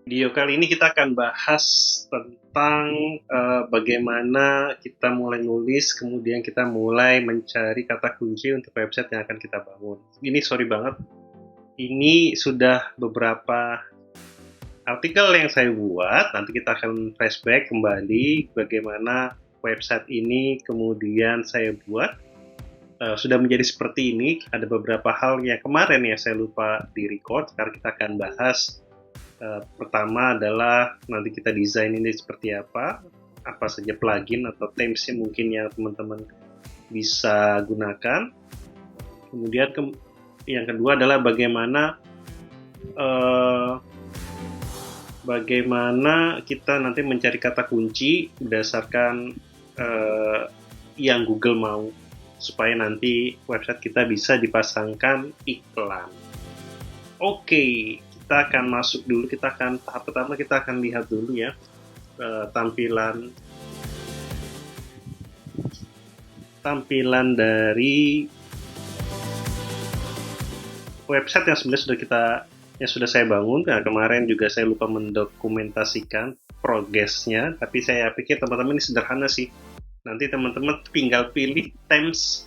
Video kali ini kita akan bahas tentang bagaimana kita mulai nulis, kemudian kita mulai mencari kata kunci untuk website yang akan kita bangun. Ini sorry banget, ini sudah beberapa artikel yang saya buat. Nanti kita akan flashback kembali bagaimana website ini kemudian saya buat. Sudah menjadi seperti ini. Ada beberapa hal yang kemarin yang saya lupa di record. Sekarang kita akan bahas. Pertama adalah nanti kita desain ini seperti apa saja plugin atau themes mungkin yang teman-teman bisa gunakan. Kemudian yang kedua adalah bagaimana kita nanti mencari kata kunci berdasarkan yang Google mau, supaya nanti website kita bisa dipasangkan iklan. Oke. Kita akan masuk dulu, tahap pertama kita akan lihat dulu ya tampilan dari website yang sebenarnya sudah saya bangun. Nah, kemarin juga saya lupa mendokumentasikan progresnya, tapi saya pikir teman-teman ini sederhana sih. Nanti teman-teman tinggal pilih themes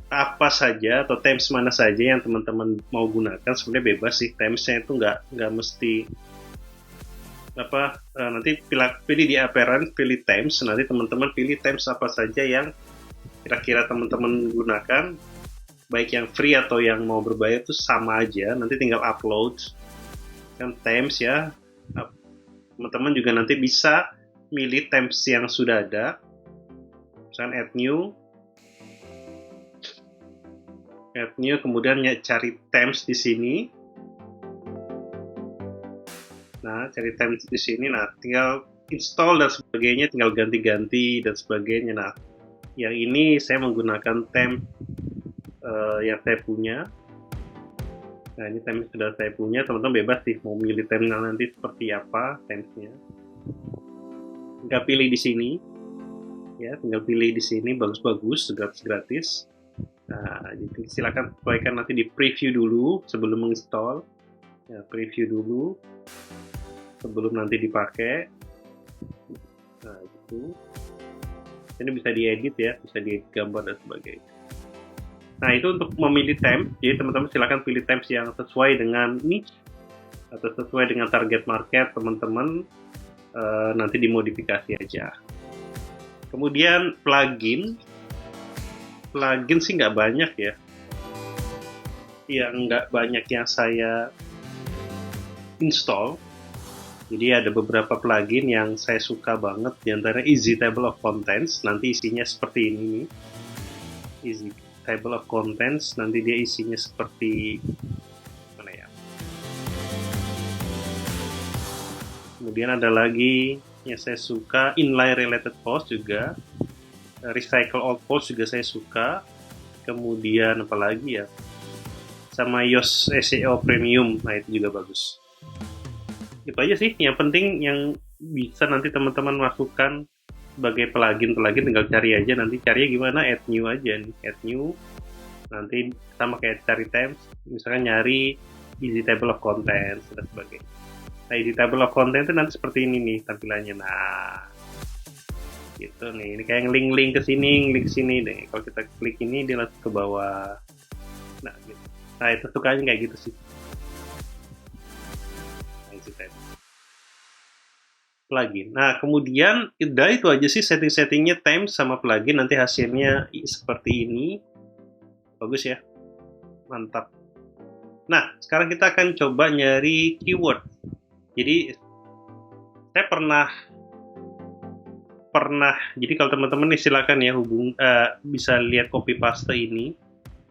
apa saja atau themes mana saja yang teman-teman mau gunakan. Sebenarnya bebas sih, themesnya itu nggak mesti nanti pilih di appearance, pilih themes. Nanti teman-teman pilih themes apa saja yang kira-kira teman-teman gunakan, baik yang free atau yang mau berbayar itu sama aja. Nanti tinggal upload kan themes ya. Teman-teman juga nanti bisa milih themes yang sudah ada, misalnya add new, kemudian cari themes di sini. Nah, cari themes di sini, nah tinggal install dan sebagainya, tinggal ganti-ganti dan sebagainya. Nah, yang ini saya menggunakan theme yang saya punya. Nah, ini theme sudah saya punya. Teman-teman bebas sih mau milih theme nanti seperti apa themesnya. Tinggal pilih di sini. Ya, tinggal pilih di sini, bagus-bagus, gratis-gratis. Nah, jadi silakan sesuaikan nanti di preview dulu sebelum menginstall. Ya, preview dulu sebelum nanti dipakai. Nah, gitu. Ini bisa diedit ya, bisa diedit gambar dan sebagainya. Nah, itu untuk memilih theme. Jadi teman-teman silakan pilih themes yang sesuai dengan niche atau sesuai dengan target market teman-teman. Nanti dimodifikasi aja. Kemudian plugin sih nggak banyak ya. Nggak banyak yang saya install. Jadi ada beberapa plugin yang saya suka banget, diantara Easy Table of Contents. Nanti isinya seperti ini nih. Easy Table of Contents, nanti dia isinya seperti mana ya. Kemudian ada lagi yang saya suka, Inline Related Post juga. Recycle Old Post juga saya suka. Kemudian apa lagi ya, sama Yoast SEO Premium, nah itu juga bagus. Itu aja sih yang penting yang bisa nanti teman-teman masukkan sebagai plugin, tinggal cari aja. Nanti carinya gimana, add new aja nih, add new. Nanti sama kayak cari themes, misalkan nyari Easy Table of Contents dan sebagainya. Nah, Easy Table of Contents itu nanti seperti ini nih tampilannya. Nah, gitu nih, ini kayak link ke sini deh. Kalau kita klik ini dia langsung ke bawah. Nah, gitu. Nah, itu sukanya kayak gitu sih. Nah, itu plugin. Nah, kemudian udah itu aja sih setting-settingnya, themes sama plugin. Nanti hasilnya seperti ini. Bagus ya, mantap. Nah, sekarang kita akan coba nyari keyword. Jadi saya pernah jadi kalau teman-teman nih silakan ya bisa lihat copy paste ini.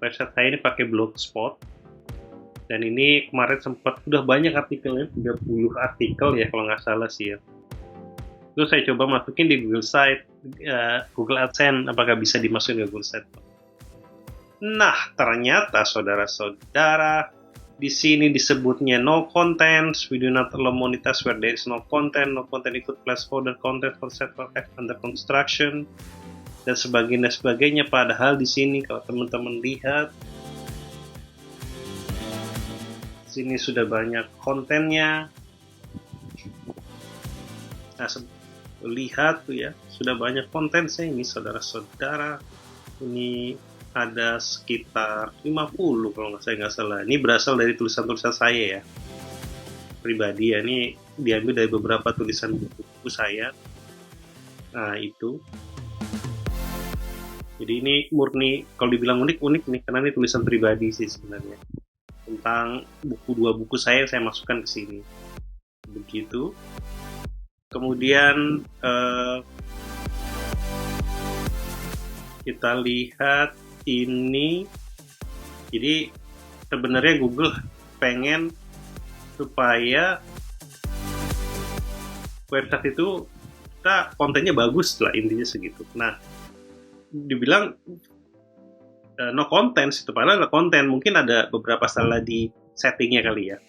Website saya ini pakai Blogspot, dan ini kemarin sempat udah banyak artikelnya, 30 artikel ya kalau nggak salah sih ya. Terus saya coba masukin di Google Site, Google AdSense, apakah bisa dimasukin ke Google Site. Nah, ternyata saudara-saudara, di sini disebutnya no contents, we do not allow monetize where there is no content include placeholder content for several apps under construction, dan sebagainya. Padahal di sini kalau teman-teman lihat, sini sudah banyak kontennya. Nah, lihat tuh ya, sudah banyak konten saya ini, saudara-saudara. Ini ada sekitar 50 kalau saya nggak salah. Ini berasal dari tulisan-tulisan saya ya, pribadi ya. Ini diambil dari beberapa tulisan buku saya. Nah, itu. Jadi ini murni, kalau dibilang unik nih, karena ini tulisan pribadi sih sebenarnya. Tentang dua buku saya yang saya masukkan ke sini. Begitu. Kemudian kita lihat ini. Jadi sebenarnya Google pengen supaya website itu kita kontennya bagus lah, intinya segitu. Nah, dibilang no content itu, padahal ada konten, mungkin ada beberapa salah di settingnya kali ya,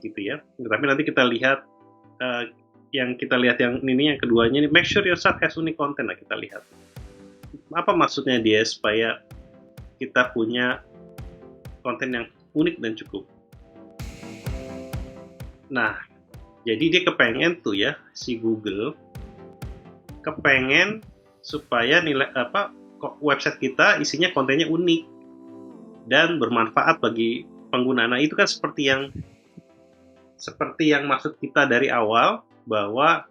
gitu ya. Tapi nanti kita lihat yang ini, yang keduanya ini, make sure your site has unique content. Nah, kita lihat apa maksudnya dia, supaya kita punya konten yang unik dan cukup. Nah, jadi dia kepengen tuh ya, si Google kepengen supaya website kita isinya kontennya unik dan bermanfaat bagi pengguna. Nah, itu kan seperti yang maksud kita dari awal, bahwa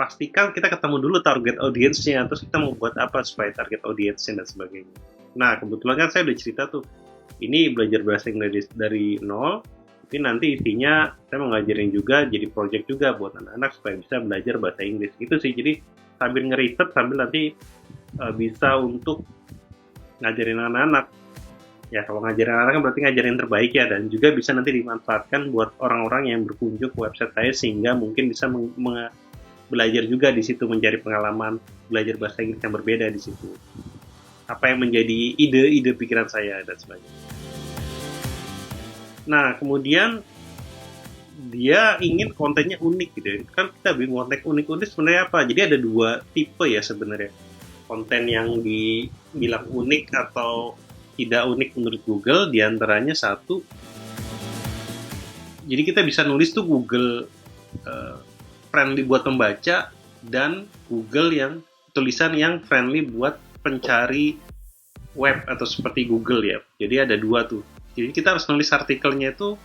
pastikan kita ketemu dulu target audience-nya, terus kita mau buat apa supaya target audience-nya dan sebagainya. Nah, kebetulan kan saya udah cerita tuh, ini belajar bahasa Inggris dari nol. Tapi nanti isinya saya mau ngajarin juga, jadi project juga buat anak-anak supaya bisa belajar bahasa Inggris. Gitu sih, jadi sambil ngeriset, sambil nanti bisa untuk ngajarin anak-anak. Ya, kalau ngajarin anak-anak kan berarti ngajarin terbaik ya, dan juga bisa nanti dimanfaatkan buat orang-orang yang berkunjung ke website saya, sehingga mungkin bisa belajar juga di situ, mencari pengalaman belajar bahasa Inggris yang berbeda di situ. Apa yang menjadi ide-ide pikiran saya dan sebagainya. Nah, kemudian dia ingin kontennya unik gitu. Kan kita bingung konten unik sebenarnya apa. Jadi ada dua tipe ya sebenarnya. Konten yang dibilang unik atau tidak unik menurut Google, diantaranya satu. Jadi kita bisa nulis tuh Google friendly buat pembaca, dan Google yang tulisan yang friendly buat pencari web atau seperti Google ya. Jadi ada dua tuh. Jadi kita harus nulis artikelnya itu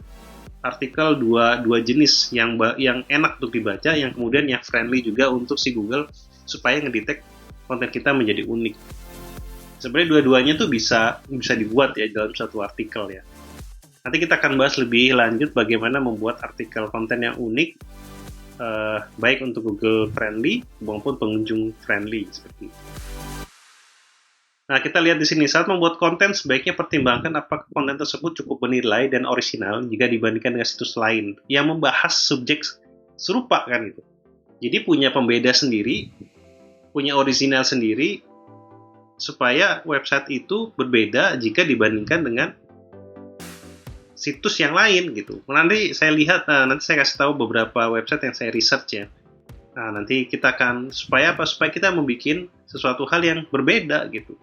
artikel dua jenis, yang enak untuk dibaca, yang kemudian yang friendly juga untuk si Google supaya ngedetect konten kita menjadi unik. Sebenarnya dua-duanya tuh bisa dibuat ya dalam satu artikel ya. Nanti kita akan bahas lebih lanjut bagaimana membuat artikel konten yang unik, baik untuk Google friendly maupun pengunjung friendly seperti itu. Nah, kita lihat di sini, saat membuat konten sebaiknya pertimbangkan apakah konten tersebut cukup bernilai dan orisinal jika dibandingkan dengan situs lain yang membahas subjek serupa kan gitu. Jadi punya pembeda sendiri, punya orisinal sendiri, supaya website itu berbeda jika dibandingkan dengan situs yang lain gitu. Nanti saya lihat, nanti saya kasih tahu beberapa website yang saya research ya. Nah, nanti kita akan supaya kita membuat sesuatu hal yang berbeda gitu.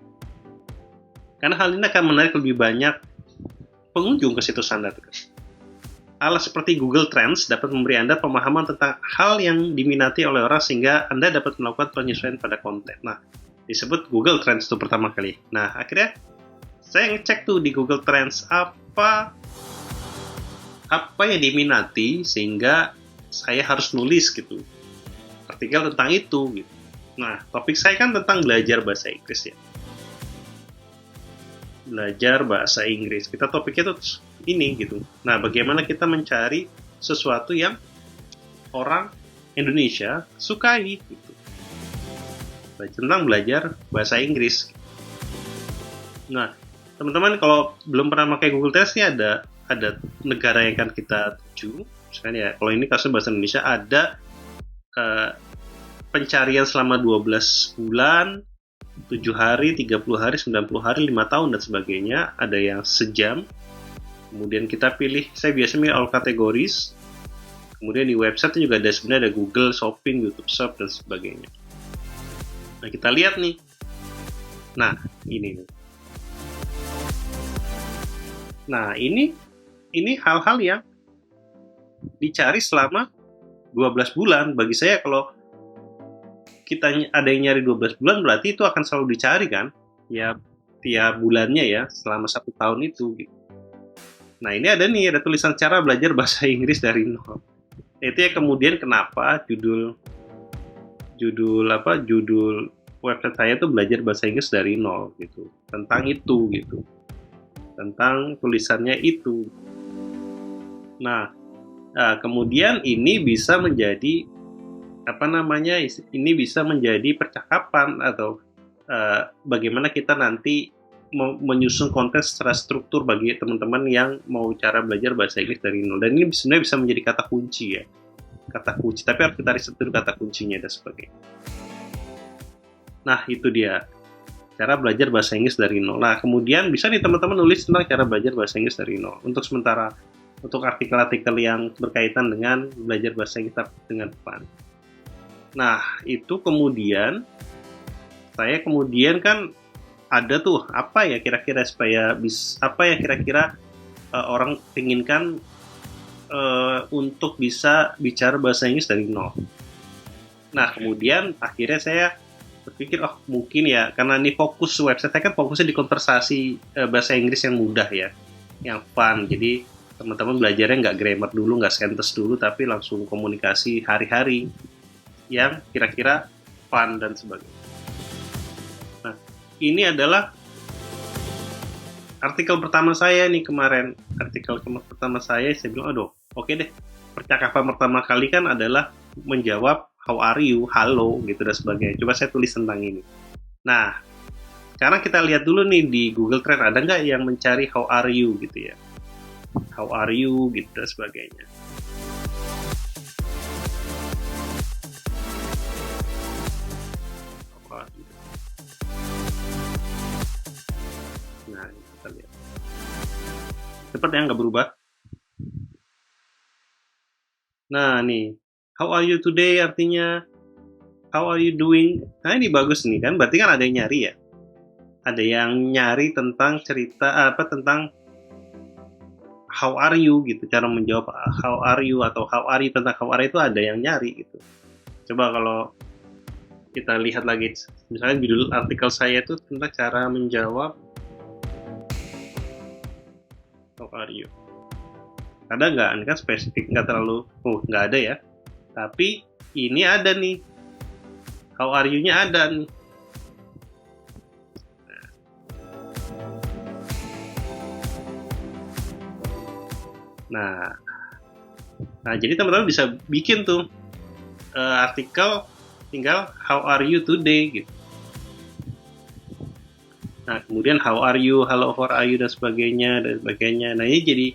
Karena hal ini akan menarik lebih banyak pengunjung ke situs Anda. Alat seperti Google Trends dapat memberi Anda pemahaman tentang hal yang diminati oleh orang, sehingga Anda dapat melakukan penyesuaian pada konten. Nah, disebut Google Trends itu pertama kali. Nah, akhirnya saya ngecek tuh di Google Trends apa yang diminati, sehingga saya harus nulis gitu artikel tentang itu gitu. Nah, topik saya kan tentang belajar bahasa Inggris ya. Belajar bahasa Inggris. Kita topiknya tuh ini gitu. Nah, bagaimana kita mencari sesuatu yang orang Indonesia sukai gitu. Tentang belajar bahasa Inggris. Nah, teman-teman kalau belum pernah pakai Google Trends, ini ada negara yang akan kita tuju. Misalkan ya, kalau ini kasusnya bahasa Indonesia, ada pencarian selama 12 bulan, 7 hari, 30 hari, 90 hari, 5 tahun, dan sebagainya. Ada yang sejam. Kemudian kita pilih, saya biasanya pilih all categories. Kemudian di website juga sebenarnya ada Google Shopping, YouTube Shop, dan sebagainya. Nah, kita lihat nih. Nah, ini nih. Nah, ini hal-hal yang dicari selama 12 bulan. Bagi saya, kalau ada yang nyari 12 bulan, berarti itu akan selalu dicari kan, ya tiap bulannya ya, selama 1 tahun itu gitu. Nah ini ada tulisan cara belajar bahasa Inggris dari nol. Itu ya kemudian kenapa judul website saya tuh belajar bahasa Inggris dari nol gitu, tentang itu gitu, tentang tulisannya itu. Nah, kemudian ini bisa menjadi ini bisa menjadi percakapan atau bagaimana kita nanti menyusun konten secara struktur bagi teman-teman yang mau cara belajar bahasa Inggris dari nol. Dan ini sebenarnya bisa menjadi kata kunci ya, tapi harus kita riset dulu kata kuncinya dan sebagainya. Nah itu dia cara belajar bahasa Inggris dari nol. Nah kemudian bisa nih teman-teman nulis tentang cara belajar bahasa Inggris dari nol. Untuk artikel-artikel yang berkaitan dengan belajar bahasa Inggris dengan fun. Nah itu kemudian saya kan ada tuh apa ya kira-kira orang inginkan untuk bisa bicara bahasa Inggris dari nol. Nah kemudian akhirnya saya berpikir mungkin ya karena ini website saya kan fokusnya di konversasi bahasa Inggris yang mudah ya, yang fun. Jadi teman-teman belajarnya nggak grammar dulu, nggak sentence dulu, tapi langsung komunikasi hari-hari yang kira-kira fun dan sebagainya. Nah ini adalah artikel pertama saya nih kemarin. Saya bilang oke deh, percakapan pertama kali kan adalah menjawab how are you, halo gitu dan sebagainya. Coba saya tulis tentang ini. Nah, sekarang kita lihat dulu nih di Google Trend ada nggak yang mencari how are you gitu ya, how are you gitu dan sebagainya. Nah, kita lihat. Seperti yang nggak berubah. Nah nih, how are you today artinya how are you doing. Nah ini bagus nih kan, berarti kan ada yang nyari ya, ada yang nyari tentang tentang how are you gitu, cara menjawab how are you atau how are you, tentang how are you itu ada yang nyari gitu. Coba kalau kita lihat lagi, misalnya judul artikel saya itu tentang cara menjawab how are you. Ada nggak? Ini kan spesifik, nggak terlalu, nggak ada ya. Tapi ini ada nih, how are you-nya ada nih. Nah jadi teman-teman bisa bikin tuh artikel tinggal how are you today gitu. Nah kemudian how are you, hello, how are you dan sebagainya. Nah ini jadi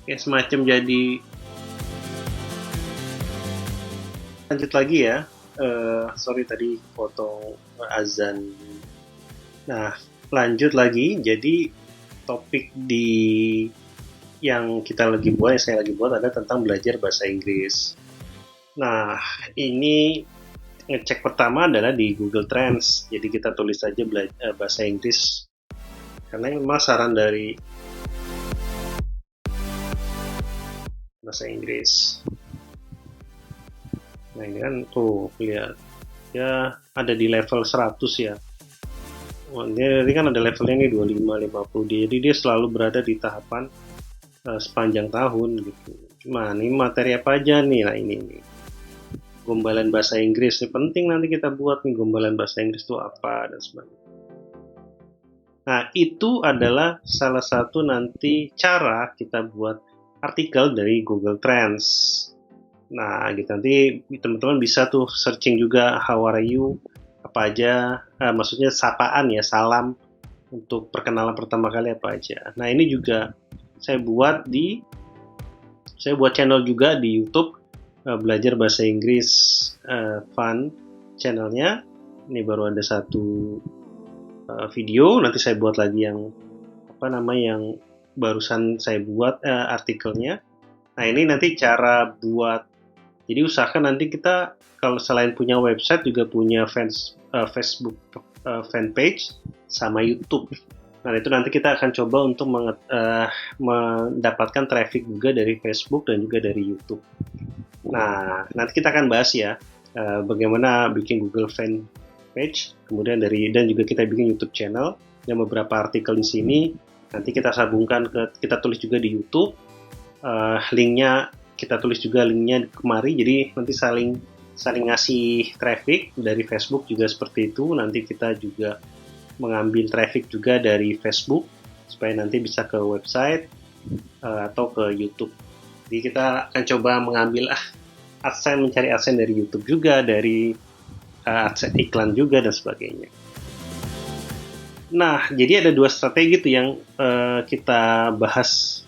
kayak semacam jadi. Lanjut lagi ya, sorry tadi potong azan. Nah lanjut lagi, jadi topik yang saya lagi buat ada tentang belajar bahasa Inggris. Nah ini ngecek pertama adalah di Google Trends, jadi kita tulis aja bahasa Inggris karena memang saran dari bahasa Inggris. Nah ini kan lihat ya ada di level 100 ya. Ini kan ada levelnya nih 25, 50, jadi dia selalu berada di tahapan sepanjang tahun gitu. Cuma ini materi apa aja nih? Nah ini nih, gombalan bahasa Inggris ini penting, nanti kita buat nih gombalan bahasa Inggris itu apa dan sebagainya. Nah itu adalah salah satu nanti cara kita buat artikel dari Google Trends. Nah gitu, nanti teman-teman bisa tuh searching juga how are you, apa aja, maksudnya sapaan ya, salam untuk perkenalan pertama kali apa aja. Nah ini juga saya buat channel juga di YouTube, belajar bahasa Inggris fun channelnya. Ini baru ada satu video, nanti saya buat lagi yang yang barusan saya buat artikelnya. Nah ini nanti cara buat, jadi usahakan nanti kita kalau selain punya website juga punya Facebook fanpage sama YouTube. Nah itu nanti kita akan coba untuk mendapatkan traffic juga dari Facebook dan juga dari YouTube. Nah nanti kita akan bahas ya bagaimana bikin Google fan page, kemudian dan juga kita bikin YouTube channel dan beberapa artikel di sini nanti kita sambungkan kita tulis juga di YouTube, linknya kita tulis juga linknya kemari, jadi nanti saling ngasih traffic. Dari Facebook juga seperti itu, nanti kita juga mengambil traffic juga dari Facebook supaya nanti bisa ke website atau ke YouTube. Jadi kita akan coba mengambil mencari AdSense dari YouTube juga, dari AdSense iklan juga dan sebagainya. Nah, jadi ada 2 strategi tuh yang kita bahas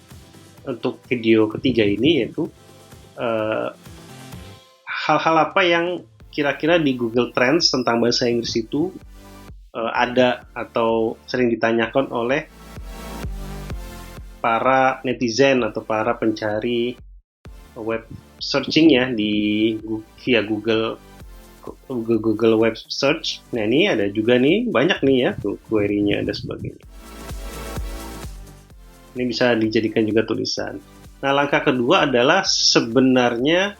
untuk video ketiga ini, yaitu hal-hal apa yang kira-kira di Google Trends tentang bahasa Inggris itu ada atau sering ditanyakan oleh para netizen atau para pencari web searching ya via Google Web Search. Nah, ini ada juga nih, banyak nih ya tuh query-nya dan sebagainya. Ini bisa dijadikan juga tulisan. Nah, langkah kedua adalah sebenarnya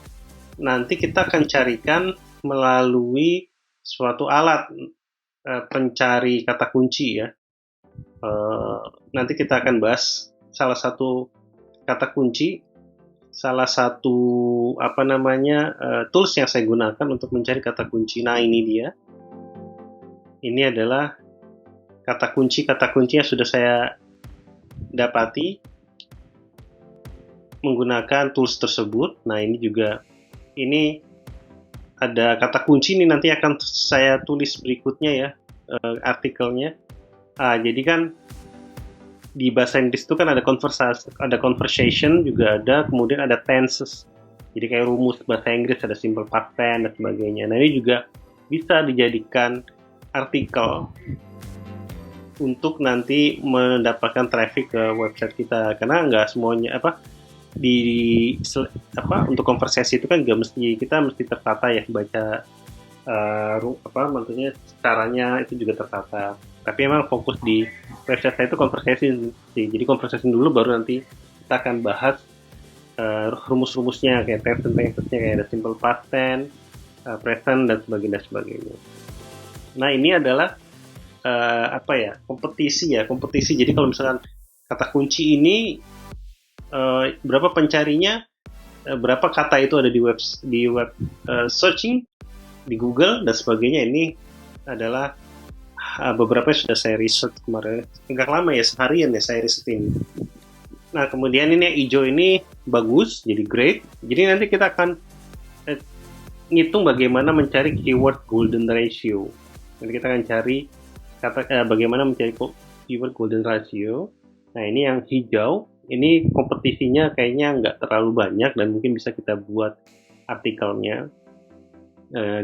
nanti kita akan carikan melalui suatu alat pencari kata kunci ya. Nanti kita akan bahas salah satu kata kunci, salah satu tools yang saya gunakan untuk mencari kata kunci. Nah, ini dia. Ini adalah kata kunci yang sudah saya dapati menggunakan tools tersebut. Nah, ini ada kata kunci, ini nanti akan saya tulis berikutnya ya, artikelnya. Jadi kan di bahasa Inggris itu kan ada conversation juga ada, kemudian ada tenses. Jadi kayak rumus bahasa Inggris ada simple past tense dan sebagainya. Nah, ini juga bisa dijadikan artikel untuk nanti mendapatkan traffic ke website kita, karena nggak semuanya untuk konversasi itu kan kita mesti tertata ya, baca maksudnya caranya itu juga tertata. Tapi emang fokus di website saya itu conversation sih. Jadi conversation dulu, baru nanti kita akan bahas rumus-rumusnya kayak tensesnya, kayak ada simple past tense, present dan sebagainya. Nah, ini adalah kompetisi. Jadi kalau misalkan kata kunci ini berapa pencarinya, berapa kata itu ada di web searching di Google dan sebagainya. Ini adalah beberapa sudah saya riset kemarin, enggak lama ya, seharian ya saya riset ini. Nah, kemudian ini yang hijau ini bagus, jadi great. Jadi nanti kita akan ngitung bagaimana mencari keyword golden ratio. Nanti kita akan cari bagaimana mencari keyword golden ratio. Nah, ini yang hijau, ini kompetisinya kayaknya nggak terlalu banyak dan mungkin bisa kita buat artikelnya.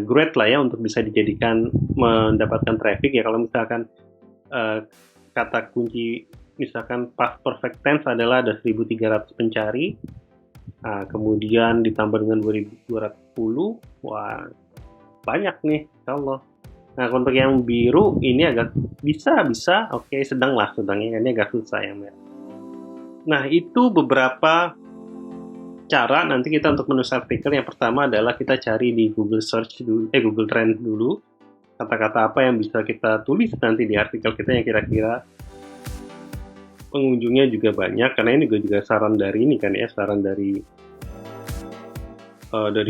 Great lah ya untuk bisa dijadikan mendapatkan traffic ya. Kalau misalkan kata kunci misalkan past perfect tense adalah ada 1300 pencari, kemudian ditambah dengan 2210, wah banyak nih insyaallah. Nah, untuk yang biru ini agak bisa oke, sedangnya ini agak susah ya. Nah, itu beberapa cara nanti kita untuk menulis artikel. Yang pertama adalah kita cari di Google Search dulu, Google Trends dulu, kata-kata apa yang bisa kita tulis nanti di artikel kita yang kira-kira pengunjungnya juga banyak. Karena ini juga saran dari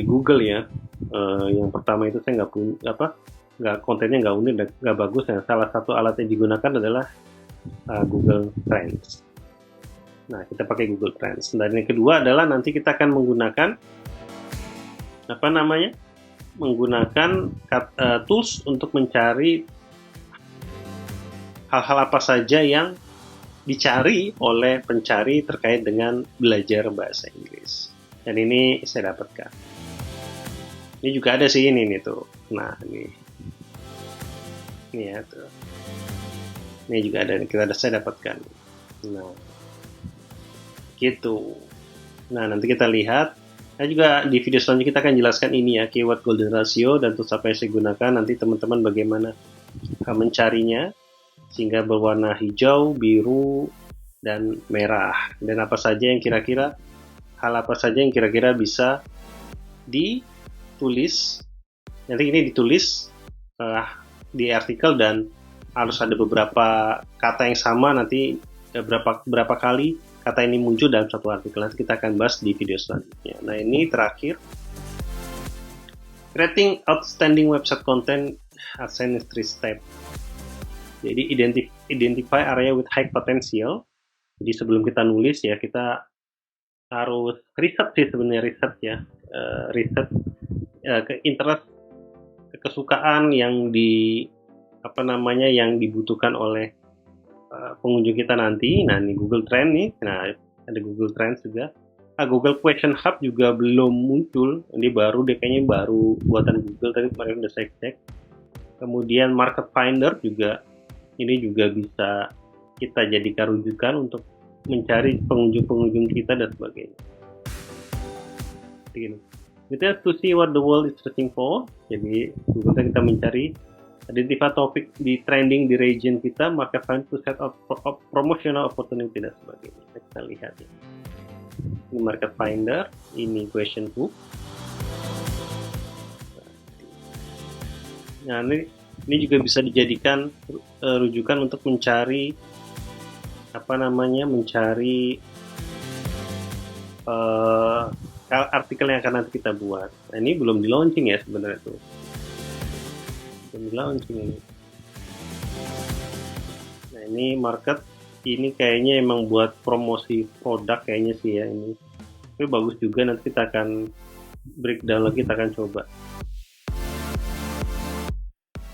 Google ya. Yang pertama itu saya kontennya nggak unik dan nggak bagus. Nah, salah satu alat yang digunakan adalah Google Trends. Nah, kita pakai Google Trends. Dan yang kedua adalah nanti kita akan menggunakan tools untuk mencari hal-hal apa saja yang dicari oleh pencari terkait dengan belajar bahasa Inggris. Dan ini saya dapatkan. Ini juga ada sih ini nih tuh. Nah, ini ya tuh. Ini juga ada, saya dapatkan. Nah, gitu. Nah, nanti kita lihat. Nah, juga di video selanjutnya kita akan jelaskan ini ya, keyword golden ratio dan tools apa yang saya gunakan. Nanti teman-teman bagaimana mencarinya sehingga berwarna hijau, biru, dan merah. Dan hal apa saja yang kira-kira bisa ditulis Nanti ini ditulis di artikel dan harus ada beberapa kata yang sama, nanti berapa kali kata ini muncul dalam satu artikel. Nanti kita akan bahas di video selanjutnya. Nah, ini terakhir, creating outstanding website content assigned 3 step. Jadi identify area with high potential. Jadi sebelum kita nulis ya, kita harus riset sih sebenarnya, riset ke interest, kesukaan yang yang dibutuhkan oleh pengunjung kita nanti. Nah, ini Google Trend nih. Nah, ada Google Trends juga. Google Question Hub juga belum muncul. Ini kayaknya baru buatan Google, tadi kemarin udah saya cek. Kemudian Market Finder juga, ini juga bisa kita jadikan rujukan untuk mencari pengunjung-pengunjung kita dan sebagainya. Begini. Kita to see what the world is searching for. Jadi kita mencari, identify topik di trending di region kita, market find to set up promotional opportunity dan sebagainya. Kita lihat ya. Ini market finder, ini question book. Nah, ini juga bisa dijadikan rujukan untuk mencari artikel yang akan nanti kita buat. Nah, ini belum di launching ya sebenarnya tuh. Belum di launching ini. Nah, ini market, ini kayaknya emang buat promosi produk kayaknya sih ya ini. Tapi bagus juga, nanti kita akan breakdown lagi, kita akan coba.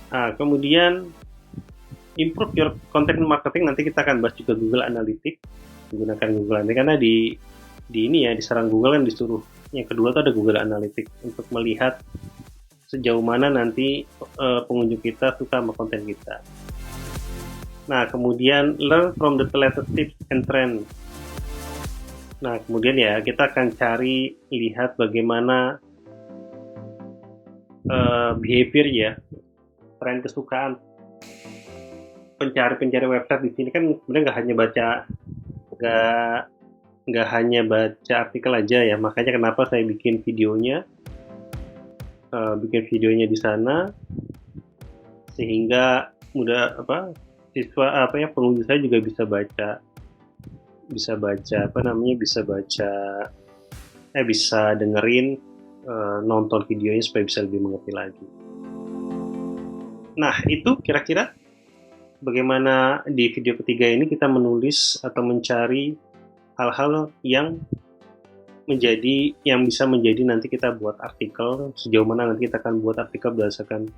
Nah, kemudian improve your content marketing, nanti kita akan bahas juga Google Analytics, menggunakan Google Analytics, karena di serang Google kan disuruh. Yang kedua tuh ada Google Analytics untuk melihat sejauh mana nanti pengunjung kita suka sama konten kita. Nah, kemudian learn from the latest tips and trend. Nah, kemudian ya kita akan lihat bagaimana behavior ya, tren kesukaan pencari website di sini kan sebenarnya nggak hanya baca artikel aja ya. Makanya kenapa saya bikin videonya di sana, sehingga pengunjung saya juga bisa dengerin, nonton videonya supaya bisa lebih mengerti lagi. Nah, itu kira-kira bagaimana di video ketiga ini kita menulis atau mencari hal-hal yang bisa menjadi nanti kita buat artikel, sejauh mana nanti kita akan buat artikel berdasarkan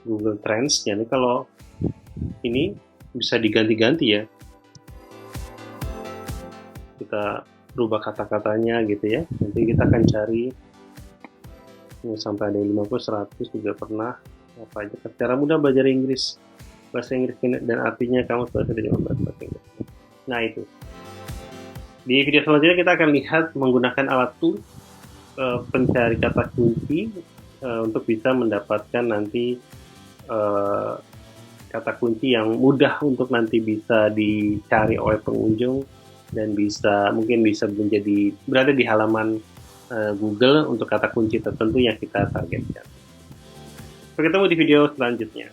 Google Trends. Jadi kalau ini bisa diganti-ganti ya, kita rubah kata-katanya gitu ya. Nanti kita akan cari ini sampai ada 50, 100 juga pernah. Apa aja secara mudah belajar bahasa Inggris dan artinya kamu sudah membahas bahasa Inggris. Nah, itu di video selanjutnya kita akan lihat menggunakan alat tools pencari kata kunci untuk bisa mendapatkan nanti kata kunci yang mudah untuk nanti bisa dicari oleh pengunjung dan mungkin bisa berada di halaman Google untuk kata kunci tertentu yang kita targetkan. Sampai ketemu di video selanjutnya.